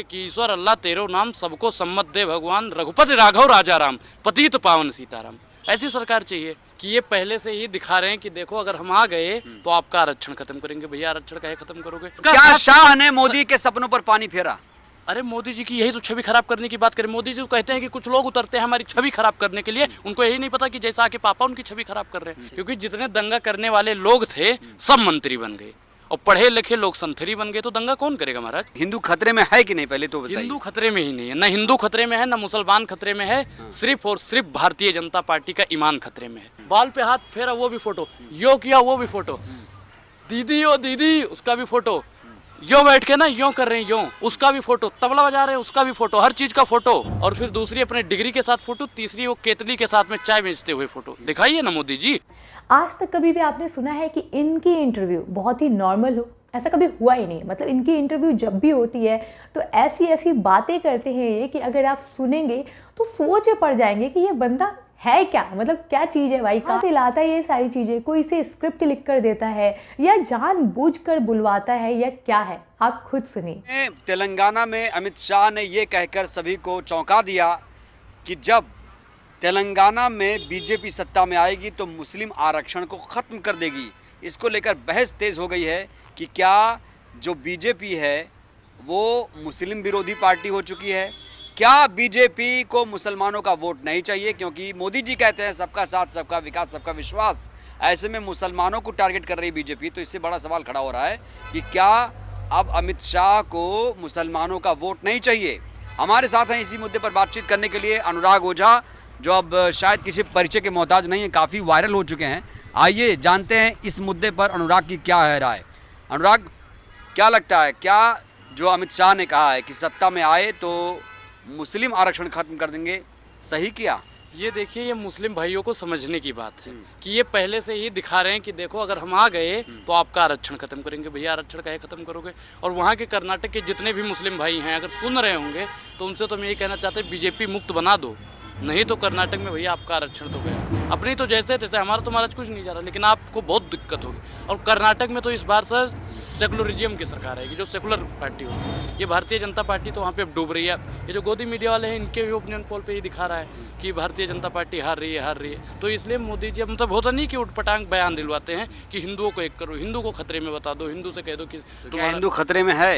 कहे कि ईश्वर अल्लाह तेरो नाम सबको सम्मत दे भगवान, रघुपति राघव राजा राम, पतित पावन सीताराम। ऐसी सरकार चाहिए कि ये पहले से ही दिखा रहे हैं कि देखो अगर हम आ गए तो आपका आरक्षण खत्म करेंगे। भैया आरक्षण काहे खत्म करोगे? क्या शाह ने मोदी के सपनों पर पानी फेरा? अरे मोदी जी की यही तो छवि खराब करने की बात करें। मोदी जी तो कहते हैं कि कुछ लोग उतरते हैं हमारी छवि खराब करने के लिए, उनको यही नहीं पता कि जैसा आके पापा उनकी छवि खराब कर रहे हैं। क्योंकि जितने दंगा करने वाले लोग थे सब मंत्री बन गए और पढ़े लिखे लोग संतरी बन गए, तो दंगा कौन करेगा महाराज? हिंदू खतरे में है कि नहीं, पहले तो बताइए। हिंदू खतरे में ही नहीं है, ना हिंदू खतरे में है ना मुसलमान खतरे में है, सिर्फ और सिर्फ भारतीय जनता पार्टी का ईमान खतरे में है। बाल पे हाथ फेरा वो भी फोटो, यो किया वो भी फोटो, दीदी ओ दीदी उसका भी फोटो, यो बैठ के ना यो कर रहे हैं यो, उसका भी फोटो, तबला बजा रहे हैं उसका भी फोटो, हर चीज का फोटो। और फिर दूसरी अपने डिग्री के साथ फोटो, तीसरी वो केतली के साथ में चाय बेचते हुए फोटो। दिखाइए ना मोदी जी। आज तक कभी भी आपने सुना है कि इनकी इंटरव्यू बहुत ही नॉर्मल हो? ऐसा कभी हुआ ही नहीं। मतलब इनकी इंटरव्यू जब भी होती है तो ऐसी ऐसी बातें करते हैं ये कि अगर आप सुनेंगे तो सोच पड़ जाएंगे कि ये बंदा है क्या, मतलब क्या चीज़ है भाई, कहाँ से लाता है ये सारी चीज़ें? कोई इसे स्क्रिप्ट लिख कर देता है या जानबूझकर बुलवाता है या क्या है? आप खुद सुनिए। तेलंगाना में अमित शाह ने ये कहकर सभी को चौंका दिया कि जब तेलंगाना में बीजेपी सत्ता में आएगी तो मुस्लिम आरक्षण को ख़त्म कर देगी। इसको लेकर बहस तेज़ हो गई है कि क्या जो बीजेपी है वो मुस्लिम विरोधी पार्टी हो चुकी है, क्या बीजेपी को मुसलमानों का वोट नहीं चाहिए, क्योंकि मोदी जी कहते हैं सबका साथ सबका विकास सबका विश्वास। ऐसे में मुसलमानों को टारगेट कर रही बीजेपी। तो इससे बड़ा सवाल खड़ा हो रहा है कि क्या अब अमित शाह को मुसलमानों का वोट नहीं चाहिए। हमारे साथ हैं इसी मुद्दे पर बातचीत करने के लिए अनुराग ओझा, जो अब शायद किसी परिचय के मोहताज नहीं है, काफ़ी वायरल हो चुके हैं। आइए जानते हैं इस मुद्दे पर अनुराग की क्या है राय। अनुराग, क्या लगता है, क्या जो अमित शाह ने कहा है कि सत्ता में आए तो मुस्लिम आरक्षण खत्म कर देंगे, सही किया? ये देखिए, ये मुस्लिम भाइयों को समझने की बात है कि ये पहले से ही दिखा रहे हैं कि देखो अगर हम आ गए तो आपका आरक्षण खत्म करेंगे। भैया आरक्षण काहे खत्म करोगे? और वहाँ के कर्नाटक के जितने भी मुस्लिम भाई हैं अगर सुन रहे होंगे तो उनसे तो मैं ये कहना चाहते बीजेपी मुक्त बना दो, नहीं तो कर्नाटक में भैया आपका आरक्षण तो गया। अपनी तो जैसे तैसे, हमारा तो महाराज कुछ नहीं जा रहा, लेकिन आपको बहुत दिक्कत होगी। और कर्नाटक में तो इस बार सर सेकुलरिज्म की सरकार आएगी, जो सेकुलर पार्टी होगी। ये भारतीय जनता पार्टी तो वहाँ पे अब डूब रही है। ये जो गोदी मीडिया वाले हैं इनके भी ओपिनियन पोल पे ही दिखा रहा है कि भारतीय जनता पार्टी हार रही है। तो इसलिए मोदी जी मतलब होता नहीं कि उठपटांग बयान दिलवाते हैं कि हिंदुओं को एक करो, हिंदू को खतरे में बता दो, हिंदू से कह दो कि तुम्हारा हिंदू खतरे में है।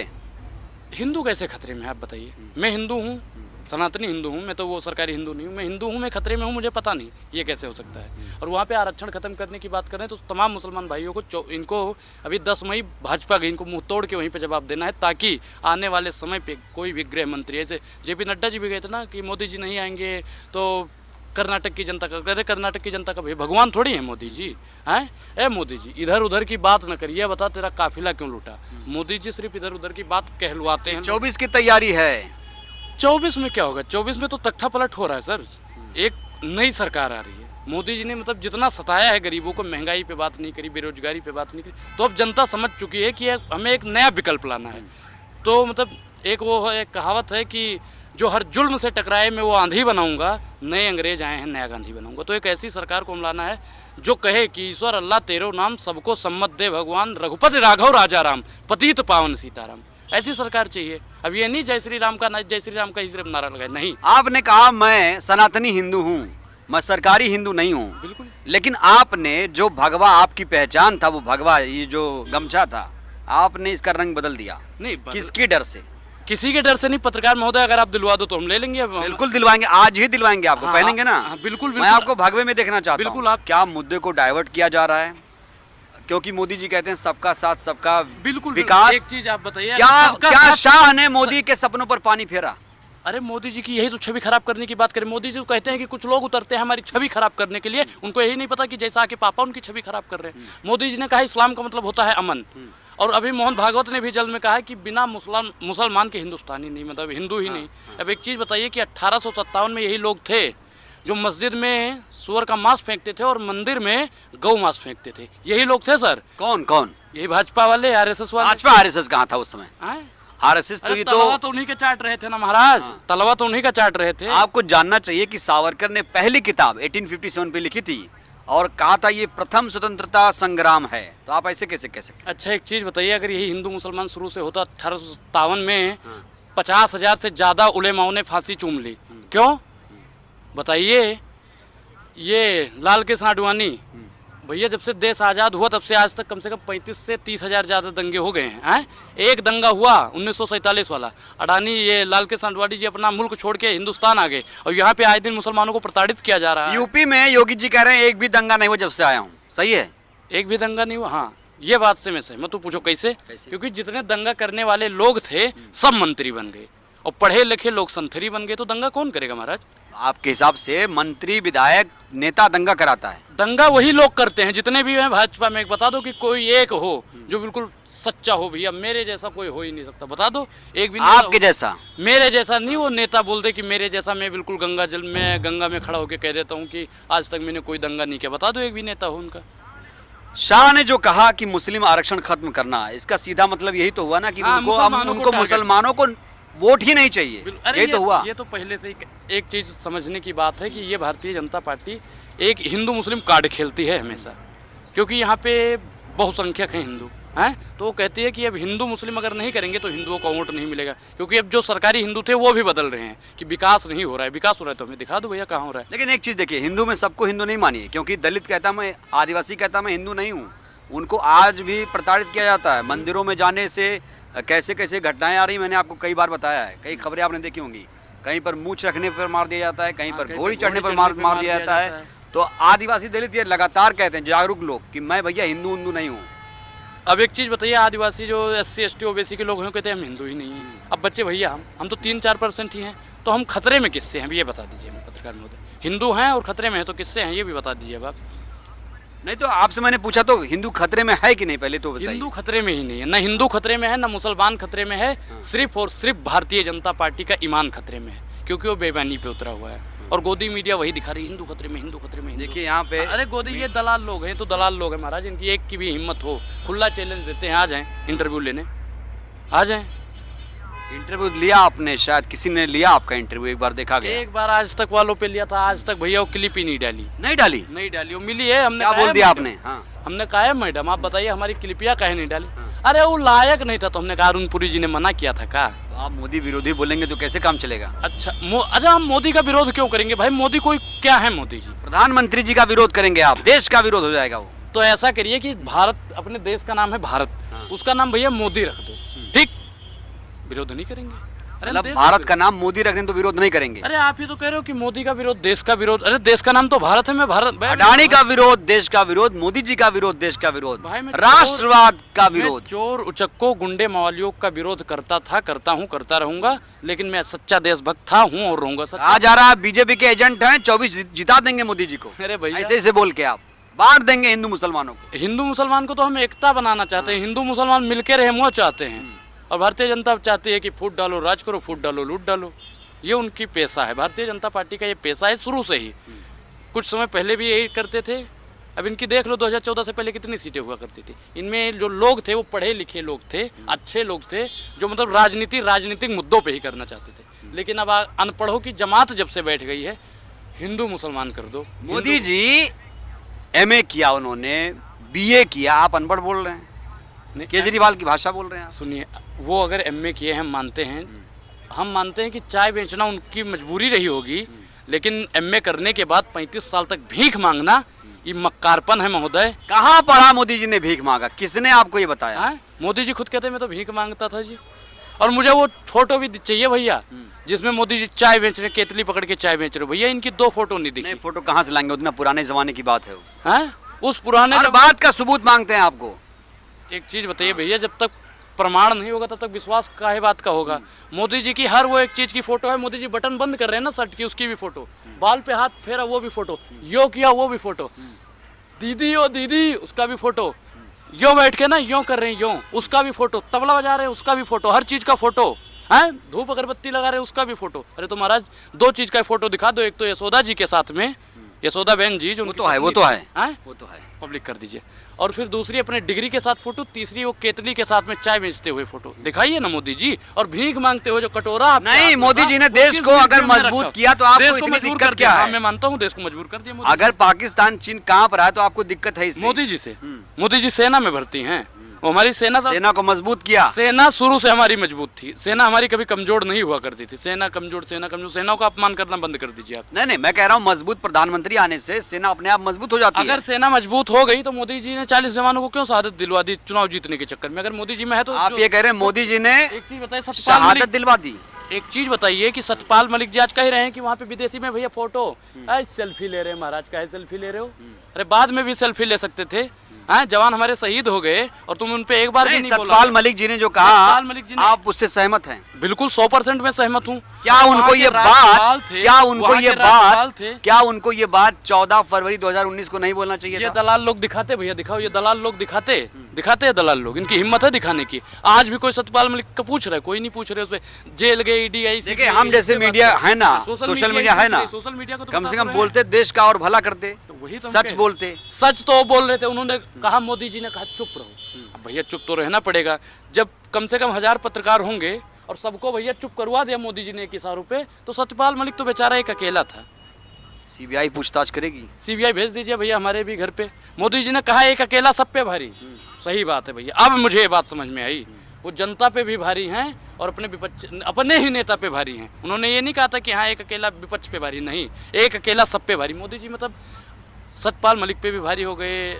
हिंदू कैसे खतरे में है आप बताइए? मैं हिंदू हूँ, सनातनी हिंदू हूँ, मैं तो वो सरकारी हिंदू नहीं हूँ। मैं हिंदू हूँ, मैं खतरे में हूँ, मुझे पता नहीं ये कैसे हो सकता है। और वहाँ पे आरक्षण खत्म करने की बात करें तो तमाम मुसलमान भाइयों को इनको अभी 10 मई भाजपा गई, इनको मुंह तोड़ के वहीं पे जवाब देना है, ताकि आने वाले समय पे कोई भी गृह मंत्री, ऐसे जेपी नड्डा जी भी गए थे ना कि मोदी जी नहीं आएंगे तो कर्नाटक की जनता का, अरे कर्नाटक की जनता का भाई भगवान थोड़ी है मोदी जी हैं। ए मोदी जी इधर उधर की बात न करिए, बता तेरा काफिला क्यों लूटा? मोदी जी सिर्फ इधर उधर की बात कहलवाते हैं। 24 की तैयारी है। 24 में क्या होगा? 24 में तो तख्ता पलट हो रहा है सर, एक नई सरकार आ रही है। मोदी जी ने मतलब जितना सताया है गरीबों को, महंगाई पे बात नहीं करी, बेरोजगारी पे बात नहीं करी, तो अब जनता समझ चुकी है कि हमें एक नया विकल्प लाना है। तो मतलब एक वो है, एक कहावत है कि जो हर जुल्म से टकराए मैं वो आंधी बनाऊंगा, नए अंग्रेज आए हैं नया गांधी बनाऊंगा। तो एक ऐसी सरकार को हम लाना है जो कहे कि ईश्वर अल्लाह तेरो नाम सबको सम्मत दे भगवान, रघुपति राघव राजा राम, पतित पावन सीताराम। ऐसी सरकार चाहिए। अब ये नहीं जय श्री राम का ही सिर्फ नारा लगाए, नहीं। आपने कहा मैं सनातनी हिंदू हूँ, मैं सरकारी हिंदू नहीं हूँ, बिल्कुल। लेकिन आपने जो भगवा आपकी पहचान था, वो भगवा ये जो गमछा था, आपने इसका रंग बदल दिया। नहीं, किसके डर से? किसी के डर से नहीं। पत्रकार महोदय अगर आप दिलवा दो तो हम ले लेंगे। बिल्कुल दिलवाएंगे, आज ही दिलवाएंगे आपको। हाँ, पहनेंगे ना? हाँ, बिल्कुल। मैं आपको भगवे में देखना चाहता हूँ। बिल्कुल। आप क्या मुद्दे को डाइवर्ट किया जा रहा है? क्योंकि मोदी जी कहते हैं सबका साथ सबका बिल्कुल विकास। एक चीज आप बताइए, क्या शाह ने मोदी के सपनों पर पानी फेरा? अरे मोदी जी की यही तो छवि खराब करने की बात करें। मोदी जी तो कहते हैं कि कुछ लोग उतरते हैं हमारी छवि खराब करने के लिए, उनको यही नहीं पता कि जैसा आके पापा उनकी छवि खराब कर रहे हैं। मोदी जी ने कहा इस्लाम का मतलब होता है अमन, और अभी मोहन भागवत ने भी जल्द में कहा कि बिना मुसलमान के हिंदुस्तानी नहीं, मतलब हिंदू ही नहीं। अब एक चीज़ बताइए कि 1857 में यही लोग थे जो मस्जिद में सुअर का मांस फेंकते थे और मंदिर में गौ मांस फेंकते थे। यही लोग थे सर। कौन कौन? यही भाजपा वाले, आरएसएस वाले। भाजपा आरएसएस कहाँ था उस समय? आरएसएस तो ये तलवा तो उन्हीं के चाट रहे थे ना महाराज। तलवा तो उन्हीं का चाट रहे थे। आपको जानना चाहिए कि सावरकर ने पहली किताब 1857 पे लिखी थी और कहा था ये प्रथम स्वतंत्रता संग्राम है। तो आप ऐसे कैसे कह सकते? अच्छा एक चीज बताइए, अगर यही हिंदू मुसलमान शुरू से होता 1857 में 50,000 से ज़्यादा उलेमाओं ने फांसी चूम ली। क्यों बताइए? ये लाल कृष्ण आडवाणी भैया जब से देश आज़ाद हुआ तब से आज तक कम से कम 35 से 30,000 ज़्यादा दंगे हो गए हैं। एक दंगा हुआ 1947 वाला, अडानी ये लाल कृष्ण आडवाणी जी अपना मुल्क छोड़ के हिंदुस्तान आ गए और यहाँ पे आए दिन मुसलमानों को प्रताड़ित किया जा रहा है। यूपी में योगी जी कह रहे हैं एक भी दंगा नहीं हुआ जब से आया हूँ, सही है? एक भी दंगा नहीं हुआ, हाँ ये बात से मैं सहमत हूँ। पूछो कैसे? क्योंकि जितने दंगा करने वाले लोग थे सब मंत्री बन गए और पढ़े लिखे लोग संतरी बन गए, तो दंगा कौन करेगा महाराज? आपके हिसाब से मंत्री विधायक नेता दंगा कराता है? दंगा वही लोग करते हैं जितने भी हैं भाजपा में। बता दो कि कोई एक हो जो बिल्कुल सच्चा हो। भैया मेरे जैसा कोई हो ही नहीं सकता, बता दो एक भी। आपके जैसा? मेरे जैसा नहीं, वो नेता बोल दे कि मेरे जैसा। मैं बिल्कुल गंगा में खड़ा होकर कह देता हूँ कि आज तक मैंने कोई दंगा नहीं किया। बता दो एक भी नेता हो उनका। शाह ने जो कहा कि मुस्लिम आरक्षण खत्म करना, इसका सीधा मतलब यही तो हुआ ना कि उनको मुसलमानों को वोट ही नहीं चाहिए, यही तो हुआ। ये तो पहले से ही एक चीज समझने की बात है कि ये भारतीय जनता पार्टी एक हिंदू मुस्लिम कार्ड खेलती है हमेशा, क्योंकि यहाँ पे बहुसंख्यक हैं हिंदू हैं, तो वो कहती है कि अब हिंदू मुस्लिम अगर नहीं करेंगे तो हिंदुओं को वोट नहीं मिलेगा। क्योंकि अब जो सरकारी हिंदू थे वो भी बदल रहे हैं कि विकास नहीं हो रहा है। विकास हो रहा है तो हमें दिखा दो भैया कहाँ हो रहा है। लेकिन एक चीज देखिए, हिंदू में सबको हिंदू नहीं मानिए, क्योंकि दलित कहता मैं, आदिवासी कहता मैं हिंदू नहीं हूँ, उनको आज भी प्रताड़ित किया जाता है। मंदिरों में जाने से कैसे कैसे घटनाएं आ रही, मैंने आपको कई बार बताया है, कई खबरें आपने देखी होंगी। कहीं पर मूछ रखने पर मार दिया जाता है, कहीं पर घोड़ी चढ़ने पर मार दिया जाता है। तो आदिवासी दलित ये लगातार कहते हैं, जागरूक लोग, कि मैं भैया हिंदू नहीं हूँ। अब एक चीज़ बताइए, आदिवासी जो SC ST OBC के लोग हैं कहते हैं हम हिंदू ही नहीं हैं। अब बच्चे भैया हम तो 3-4% ही हैं, तो हम खतरे में किससे हैं ये बता दीजिए हमें पत्रकार महोदय। हिंदू हैं और खतरे में हैं तो किससे हैं ये भी बता दीजिए अब आप। नहीं तो आपसे मैंने पूछा तो हिंदू खतरे में है कि नहीं, पहले तो बताइए। हिंदू खतरे में ही नहीं है, ना हिंदू खतरे में है ना मुसलमान खतरे में है। सिर्फ और सिर्फ भारतीय जनता पार्टी का ईमान खतरे में है, क्योंकि वो बेईमानी पे उतरा हुआ है और गोदी मीडिया वही दिखा रही है हिंदू खतरे में, हिंदू खतरे में। देखिए यहाँ पे, अरे गोदी ये दलाल लोग हैं, तो दलाल लोग हैं महाराज, इनकी एक की भी हिम्मत हो, खुला चैलेंज देते हैं, आ जाएं इंटरव्यू लेने, आ जाएं। इंटरव्यू लिया आपने? शायद किसी ने लिया आपका इंटरव्यू, एक बार देखा गया? एक बार आज तक वालों पे लिया था, आज तक भैया वो क्लिप ही नहीं डाली। नहीं डाली वो मिली है। हमने क्या बोल दिया आपने? हमने कहा है मैडम आप बताइए हमारी क्लिपिया काहे नहीं डाली? अरे वो लायक नहीं था, तो हमने कहा अरुणपुरी जी ने मना किया था। का तो आप मोदी विरोधी बोलेंगे तो कैसे काम चलेगा? अच्छा हम मोदी का विरोध क्यों करेंगे भाई? मोदी कोई क्या है? मोदी जी प्रधानमंत्री जी का विरोध करेंगे आप, देश का विरोध हो जाएगा वो। तो ऐसा करिए कि भारत, अपने देश का नाम है भारत, उसका नाम भैया मोदी रख दो, ठीक? विरोध नहीं करेंगे। मतलब भारत का नाम मोदी रख दें तो विरोध नहीं करेंगे? अरे आप ही तो कह रहे हो कि मोदी का विरोध, देश का विरोध। अरे देश का नाम तो भारत है, मैं भारत। अडानी का विरोध देश का विरोध, मोदी जी का विरोध देश का विरोध, राष्ट्रवाद का विरोध। चोर उचक्कों गुंडे मवालियों का विरोध करता था, करता हूँ, करता रहूंगा, लेकिन मैं सच्चा देशभक्त था, हूँ और रहूंगा। आ जा रहा बीजेपी के एजेंट हैं, 24 जिता देंगे मोदी जी को। अरे भैया ऐसे ऐसे बोल के आप बांट देंगे हिंदू मुसलमानों को। हिंदू मुसलमान को तो हम एकता बनाना चाहते हैं, हिंदू मुसलमान मिलकर रहे वो चाहते हैं। और भारतीय जनता चाहती है कि फूट डालो राज करो, फूट डालो लूट डालो, ये उनकी पेशा है। भारतीय जनता पार्टी का ये पेशा है शुरू से ही। कुछ समय पहले भी यही करते थे। अब इनकी देख लो 2014 से पहले कितनी सीटें हुआ करती थी। इनमें जो लोग थे वो पढ़े लिखे लोग थे, अच्छे लोग थे, जो मतलब राजनीतिक मुद्दों पे ही करना चाहते थे। लेकिन अब अनपढ़ों की जमात जब से बैठ गई है, हिंदू मुसलमान कर दो। मोदी जी MA किया, उन्होंने BA किया, आप अनपढ़ बोल रहे हैं, केजरीवाल की भाषा बोल रहे हैं। सुनिए, वो अगर MA किए हम मानते हैं, हम मानते हैं कि चाय बेचना उनकी मजबूरी रही होगी, लेकिन MA करने के बाद 35 साल तक भीख मांगना ये मक्कारपन है महोदय। कहाँ पढ़ा मोदी जी ने भीख मांगा? किसने आपको ये बताया? मोदी जी खुद कहते मैं तो भीख मांगता था जी। और मुझे वो फोटो भी चाहिए भैया जिसमें मोदी जी चाय बेच रहे, केतली पकड़ के चाय बेच रहे। भैया इनकी 2 फोटो नहीं दिखी। फोटो कहाँ से लाएंगे? उतना पुराने जमाने की बात है वो। उस पुराने बात का सबूत मांगते हैं आपको। एक चीज बताइए भैया, जब तक प्रमाण नहीं होगा तब तक विश्वास काहे बात का होगा? मोदी जी की हर वो एक चीज की फोटो है। मोदी जी बटन बंद कर रहे हैं ना शर्ट की, उसकी भी फोटो, बाल पे हाथ फेरा वो भी फोटो, यो किया वो भी फोटो, दीदी ओ दीदी उसका भी फोटो, यो बैठ के ना यो कर रहे हैं यो, उसका भी फोटो, तबला बजा रहे हैं उसका भी फोटो, हर चीज का फोटो है, धूप अगरबत्ती लगा रहे हैं उसका भी फोटो। अरे तो महाराज 2 चीज का फोटो दिखा दो, एक तो यशोदा जी के साथ में, यशोदा बहन जी जो वो तो है पब्लिक कर दीजिए, और फिर दूसरी अपने डिग्री के साथ फोटो, तीसरी वो केतली के साथ में चाय बेचते हुए फोटो दिखाइए ना मोदी जी। और भीख मांगते हुए जो कटोरा नहीं, मोदी जी ने देश को अगर मजबूत किया तो आपको इतनी दिक्कत क्या है? मैं मानता हूँ देश को मजबूर कर दिया। अगर पाकिस्तान चीन कांप रहा है तो आपको दिक्कत है इससे? मोदी जी से, मोदी जी सेना में भर्ती हैं, वो हमारी सेना सेना को मजबूत किया। सेना शुरू से हमारी मजबूत थी, सेना हमारी कभी कमजोर नहीं हुआ करती थी। सेना कमजोर, सेनाओं का अपमान करना बंद कर दीजिए आप। नहीं, मैं कह रहा हूँ मजबूत प्रधानमंत्री आने से सेना अपने आप मजबूत हो जाती है। अगर सेना मजबूत हो गई तो मोदी जी ने 40 जवानों को क्यों शहादत दिलवा दी चुनाव जीतने के चक्कर में? अगर मोदी जी में है तो आप ये कह रहे हैं मोदी जी ने एक चीज बताइए, सतपाल शहादत मलिक, दिलवा दी। एक चीज बताइए कि सतपाल मलिक जी आज कह रहे हैं कि वहाँ पे विदेशी में भैया फोटो सेल्फी ले रहे हैं। महाराज का है सेल्फी ले रहे हो? अरे बाद में भी सेल्फी ले सकते थे। हाँ, जवान हमारे शहीद हो गए और तुम उन पे एक बार भी नहीं बोला। सतपाल मलिक जी ने जो कहा, सतपाल मलिक जी ने, आप उससे सहमत हैं? बिल्कुल 100% मैं सहमत हूँ। क्या उनको ये बात 14 फरवरी 2019 को नहीं बोलना चाहिए ये था? दलाल लोग दिखाते, भैया दिखाओ, ये दलाल लोग दिखाते हैं। दलाल लोग, इनकी हिम्मत है दिखाने की। आज भी कोई सतपाल मलिक का पूछ रहा है? कोई नहीं पूछ रहे। उसपे जेल गए, ईडी आई। देखिए, हम जैसे मीडिया है ना, सोशल मीडिया है ना, सोशल मीडिया को तो कम से कम बोलते देश का और भला करते, वही तो सच बोलते। सच तो बोल रहे थे। उन्होंने कहा, मोदी जी ने कहा चुप रहो। अब भैया चुप तो रहना पड़ेगा। जब कम से कम 1000 पत्रकार होंगे और सबको भैया चुप करवा दिया मोदी जी ने एक इशारों पे, तो सतपाल मलिक तो बेचारा एक अकेला था। सीबीआई पूछताछ करेगी। सीबीआई भेज दीजिए भैया हमारे भी घर पे। मोदी जी ने कहा एक अकेला सब पे भारी। सही बात है भैया, अब मुझे ये बात समझ में आई। वो जनता पे भी भारी हैं और अपने ही नेता पे भारी हैं। उन्होंने ये नहीं कहा था कि हाँ एक अकेला विपक्ष पे भारी, नहीं, एक अकेला सब पे भारी। मोदी जी मतलब सतपाल मलिक पे भी भारी हो गए,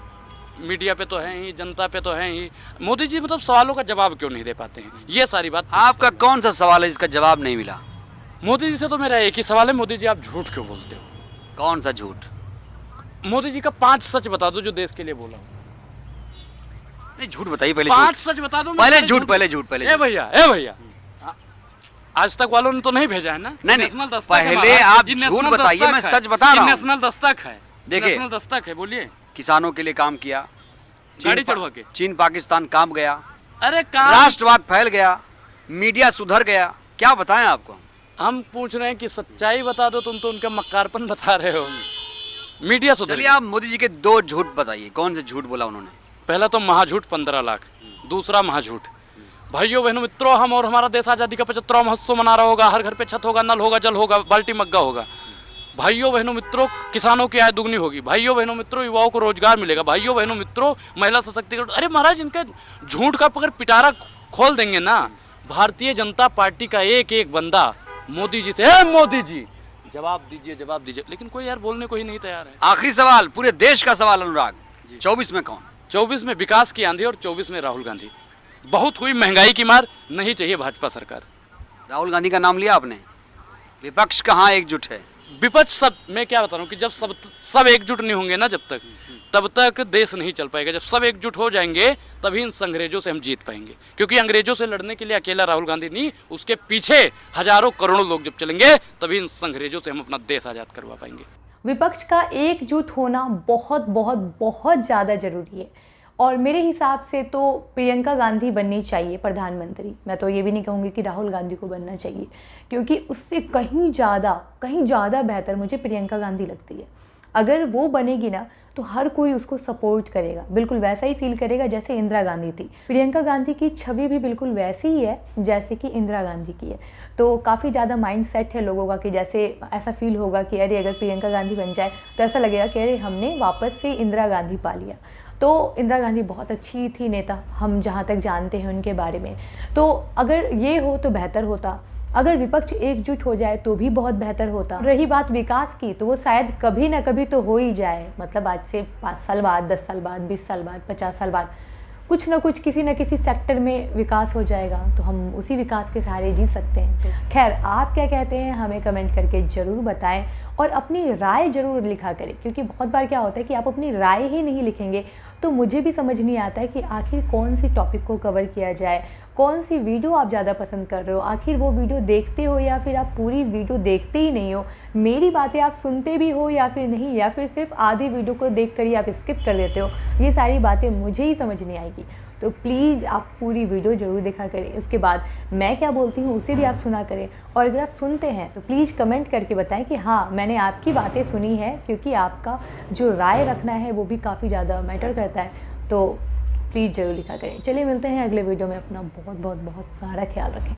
मीडिया पे तो हैं ही, जनता पे तो हैं ही। मोदी जी मतलब सवालों का जवाब क्यों नहीं दे पाते हैं? ये सारी बात। आपका कौन सा सवाल है जिसका जवाब नहीं मिला? मोदी जी से तो मेरा एक ही सवाल है, मोदी जी आप झूठ क्यों बोलते हो? कौन सा झूठ? मोदी जी का 5 सच बता दो जो देश के लिए बोला। नहीं, झूठ बताइए पहले। 5 सच बता दो। पहले झूठ। ए भैया आज तक वालों ने तो नहीं भेजा है ना? नहीं, पहले आप झूठ बताइए, मैं सच बता रहा हूँ। नेशनल दस्तक है, देखिए, नेशनल दस्तक है, बोलिए। किसानों के लिए काम किया, गाड़ी चढ़वा के चीन पाकिस्तान काम गया, अरे काम, राष्ट्रवाद फैल गया, मीडिया सुधर गया। क्या बताएं आपको? हम पूछ रहे हैं कि सच्चाई बता दो, तुम तो उनका मक्कारपन बता रहे हो। मीडिया सुधर। चलिए, आप मोदी जी के 2 झूठ बताइए, कौन से झूठ बोला उन्होंने? पहला तो महाझूठ 15 लाख, दूसरा महाझूठ भाइयों बहनों मित्रों, हम और हमारा देश आज़ादी का 75वां महोत्सव मना रहा होगा, हर घर पे छत होगा, नल होगा, जल होगा, बाल्टी मग्गा होगा। भाइयों बहनों मित्रों, किसानों की आय दुगनी होगी। भाइयों बहनों मित्रों, युवाओं को रोजगार मिलेगा। भाइयों बहनों मित्रों, महिला सशक्तिकरण। अरे महाराज, इनका झूठ का अगर पिटारा खोल देंगे ना, भारतीय जनता पार्टी का एक एक बंदा मोदी जी से, मोदी जी जवाब दीजिए, लेकिन कोई यार बोलने को ही नहीं तैयार है। आखिरी सवाल, पूरे देश का सवाल अनुराग, 24 में कौन? 24 में विकास की आंधी और 24 में राहुल गांधी। बहुत हुई महंगाई की मार, नहीं चाहिए भाजपा सरकार। राहुल गांधी का नाम लिया आपने। विपक्ष कहाँ एकजुट है? विपक्ष सब, मैं क्या बता रहा हूँ कि जब सब एकजुट नहीं होंगे ना, तब तक देश नहीं चल पाएगा। जब सब एकजुट हो जाएंगे तभी इन अंग्रेजों से हम जीत पाएंगे। क्योंकि अंग्रेजों से लड़ने के लिए अकेला राहुल गांधी नहीं, उसके पीछे हजारों करोड़ों लोग जब चलेंगे तभी इन अंग्रेजों से हम अपना देश आज़ाद करवा पाएंगे। विपक्ष का एकजुट होना बहुत बहुत बहुत ज़्यादा ज़रूरी है और मेरे हिसाब से तो प्रियंका गांधी बननी चाहिए प्रधानमंत्री। मैं तो ये भी नहीं कहूँगी कि राहुल गांधी को बनना चाहिए, क्योंकि उससे कहीं ज़्यादा बेहतर मुझे प्रियंका गांधी लगती है। अगर वो बनेगी ना तो हर कोई उसको सपोर्ट करेगा, बिल्कुल वैसा ही फील करेगा जैसे इंदिरा गांधी थी। प्रियंका गांधी की छवि भी बिल्कुल वैसी ही है जैसे कि इंदिरा गांधी की है। तो काफ़ी ज़्यादा माइंड सेट है लोगों का कि जैसे ऐसा फील होगा कि अरे अगर प्रियंका गांधी बन जाए तो ऐसा लगेगा कि अरे हमने वापस से इंदिरा गांधी पा लिया। तो इंदिरा गांधी बहुत अच्छी थी नेता, हम जहाँ तक जानते हैं उनके बारे में। तो अगर ये हो तो बेहतर होता, अगर विपक्ष एकजुट हो जाए तो भी बहुत बेहतर होता। रही बात विकास की, तो वो शायद कभी ना कभी तो हो ही जाए। मतलब आज से 5 साल बाद, 10 साल बाद, 20 साल बाद, 50 साल बाद कुछ ना कुछ किसी न किसी सेक्टर में विकास हो जाएगा, तो हम उसी विकास के सहारे जी सकते हैं। तो खैर, आप क्या कहते हैं हमें कमेंट करके ज़रूर बताएं और अपनी राय ज़रूर लिखा करें, क्योंकि बहुत बार क्या होता है कि आप अपनी राय ही नहीं लिखेंगे तो मुझे भी समझ नहीं आता है कि आखिर कौन सी टॉपिक को कवर किया जाए, कौन सी वीडियो आप ज़्यादा पसंद कर रहे हो, आखिर वो वीडियो देखते हो या फिर आप पूरी वीडियो देखते ही नहीं हो, मेरी बातें आप सुनते भी हो या फिर नहीं, या फिर सिर्फ आधी वीडियो को देख कर ही आप स्किप कर देते हो। ये सारी बातें मुझे ही समझ नहीं आएगी। तो प्लीज़ आप पूरी वीडियो ज़रूर देखा करें, उसके बाद मैं क्या बोलती हूँ उसे भी आप सुना करें। और अगर आप सुनते हैं तो प्लीज़ कमेंट करके बताएं कि हाँ मैंने आपकी बातें सुनी है, क्योंकि आपका जो राय रखना है वो भी काफ़ी ज़्यादा मैटर करता है। तो प्लीज़ ज़रूर लिखा करें। चलिए मिलते हैं अगले वीडियो में। अपना बहुत बहुत बहुत सारा ख्याल रखें।